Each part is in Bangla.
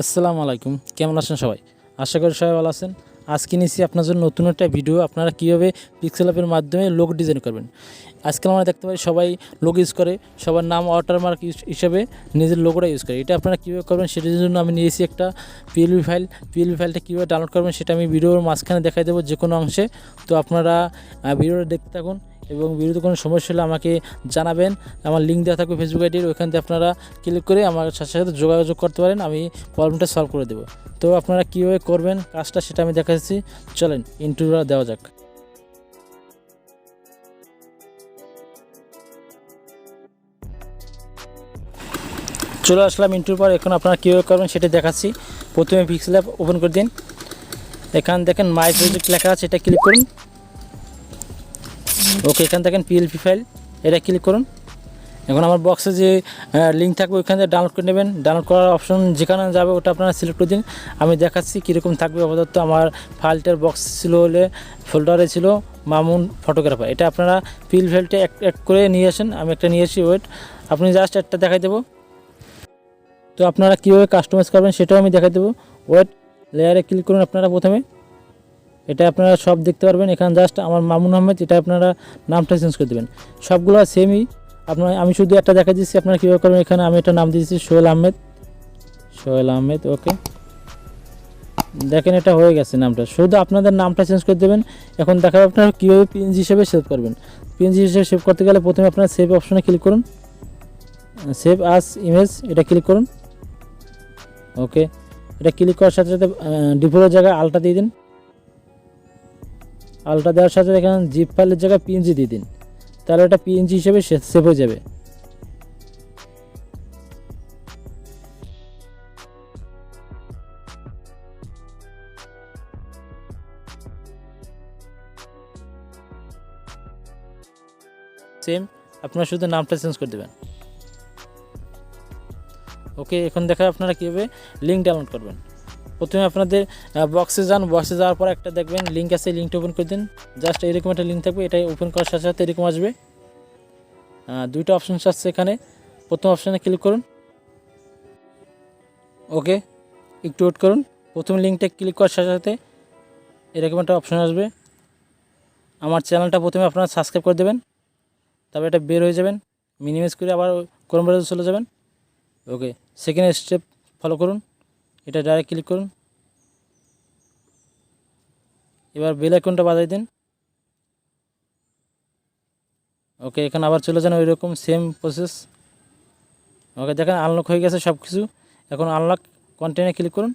আসসালামু আলাইকুম, কেমন আছেন সবাই? আশা করি সবাই ভালো আছেন। আজকে নিয়েছি আপনার জন্য নতুন একটা ভিডিও, আপনারা কীভাবে পিক্সেলঅ্যাপের মাধ্যমে লোগো ডিজাইন করবেন। আজকাল আমরা দেখতে পাই সবাই লোগো ইউজ করে, সবার নাম ওয়াটারমার্ক হিসেবে নিজের লোগোটা ইউজ করে। এটা আপনারা কীভাবে করবেন সেটার জন্য আমি নিয়েছি একটা পিএলপি ফাইলটা কীভাবে ডাউনলোড করবেন সেটা আমি ভিডিওর মাঝখানে দেখাই দেবো যে কোনো অংশে। তো আপনারা ভিডিওটা দেখতে থাকুন এবং ভিডিওতে কোনো সমস্যা হলে আমাকে জানাবেন। আমার লিঙ্ক দেওয়া থাকবে ফেসবুক আইডির, ওইখান থেকে আপনারা ক্লিক করে আমার সাথে যোগাযোগ করতে পারেন, আমি প্রবলেমটা সলভ করে দেবো। তো আপনারা কীভাবে করবেন কাজটা সেটা আমি দেখাচ্ছি। চলেন ইন্টারভিউ দেওয়া যাক। চলে আসলাম ইন্টারভিউ পর। এখন আপনারা কীভাবে করবেন সেটা দেখাচ্ছি। প্রথমে পিক্সেলঅ্যাপ ওপেন করে দিন। এখানে দেখেন মাই প্রজেক্ট লেখা আছে, এটা ক্লিক করুন। ওকে, এখানে দেখেন পিএলপি ফাইল, এটা ক্লিক করুন। এখন আমার বক্সে যে লিঙ্ক থাকবে ওইখান থেকে ডাউনলোড করে নেবেন। ডাউনলোড করার অপশন যেখানে যাবে ওটা আপনারা সিলেক্ট করে দিন। আমি দেখাচ্ছি কীরকম থাকবে। আপাতত আমার ফাইলটার বক্স ছিল হলে ফোল্ডারে ছিল মামুন ফটোগ্রাফার। এটা আপনারা পিএল ফাইলটা এক করে নিয়ে আসেন। আমি একটা নিয়ে আসি, ওয়েট, আপনি জাস্ট একটা দেখাই দেবো। তো আপনারা কীভাবে কাস্টমাইজ করবেন সেটাও আমি দেখাই দেবো। ওয়েট, লেয়ারে ক্লিক করুন আপনারা প্রথমে। এটা আপনারা সব দেখতে পারবেন। এখানে জাস্ট আমার মামুন আহমেদ, এটা আপনারা নামটা চেঞ্জ করে দেবেন। সবগুলো সেমই, আমি শুধু একটা দেখা দিচ্ছি আপনারা কীভাবে করবেন। এখানে আমি একটা নাম দিয়েছি সোহেল আহমেদ। ওকে, দেখেন এটা হয়ে গেছে নামটা। শুধু আপনাদের নামটা চেঞ্জ করে দেবেন। এখন দেখাবো আপনারা কীভাবে পিএনজি হিসেবে সেভ করবেন। পিএনজি হিসেবে সেভ করতে গেলে প্রথমে আপনারা সেভ অপশনে ক্লিক করুন, সেভ আস ইমেজ, এটা ক্লিক করুন। ওকে, এটা ক্লিক করার সাথে সাথে ডিফল্টের জায়গায় আলটা দিয়ে দিন। আলটা দেওয়ার সাথে এখানে জিপ ফাইলের জায়গায় পিএনজি দিয়ে দিন, তাহলে এটা পিএনজি হিসেবে সেভ হয়ে যাবে। সেম, আপনারা শুধু নামটা চেঞ্জ করে দেবেন। ওকে, এখন দেখা আপনারা কীভাবে লিঙ্ক ডাউনলোড করবেন। প্রথমে আপনাদের বক্সে যান, বক্সে যাওয়ার পর একটা দেখবেন লিঙ্ক আছে, লিঙ্কটা ওপেন করে দিন। জাস্ট এরকম একটা লিঙ্ক থাকবে, এটাই ওপেন করার সাথে সাথে এরকম আসবে। দুইটা অপশন আসছে এখানে, প্রথম অপশানে ক্লিক করুন। ওকে, একটু ওয়েট করুন। প্রথম লিঙ্কটা ক্লিক করার সাথে সাথে এরকম একটা অপশন আসবে। আমার চ্যানেলটা প্রথমে আপনারা সাবস্ক্রাইব করে দেবেন, তারপর এটা বের হয়ে যাবেন, মিনিমাইজ করে আবার ক্রোম ব্রাউজারে চলে যাবেন। ওকে, সেকেন্ড স্টেপ ফলো করুন, এটা ডাইরেক্ট ক্লিক করুন। এবার বেল আইকনটা বাজাই দিন। ওকে, এখানে আবার চলে যান, ওই রকম সেম প্রসেস। ওকে, দেখেন আনলক হয়ে গেছে সব কিছু। এখন আনলক কন্টেন্টে ক্লিক করুন।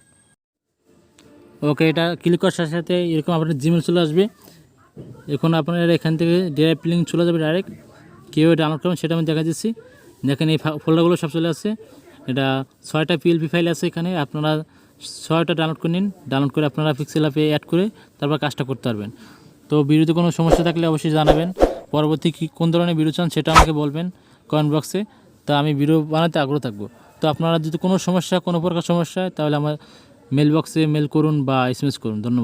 ওকে, এটা ক্লিক করার সাথে সাথে এরকম আপনার জিমেল চলে আসবে। এখন আপনার এখান থেকে ড্রাইভ লিঙ্ক চলে যাবে ডাইরেক্ট। কীভাবে ডাউনলোড করবেন সেটা আমি দেখা দিচ্ছি। দেখেন এই ফোল্ডারগুলো সব চলে আসছে। এটা 6টা পিএলপি ফাইল আছে এখানে, আপনারা 6টা ডাউনলোড করে নিন। ডাউনলোড করে আপনারা পিক্সেলঅ্যাপে অ্যাড করে তারপর কাজটা করতে পারবেন। তো ভিডিওতে কোনো সমস্যা থাকলে অবশ্যই জানাবেন। পরবর্তী কোন ধরনের ভিডিও চান সেটা আমাকে বলবেন কমেন্ট বক্সে। তা আমি ভিডিও বানাতে আগ্রহ থাকবো। তো আপনারা যদি কোনো প্রকার সমস্যা হয় তাহলে আমার মেল বক্সে মেল করুন বা এসএমএস করুন। ধন্যবাদ।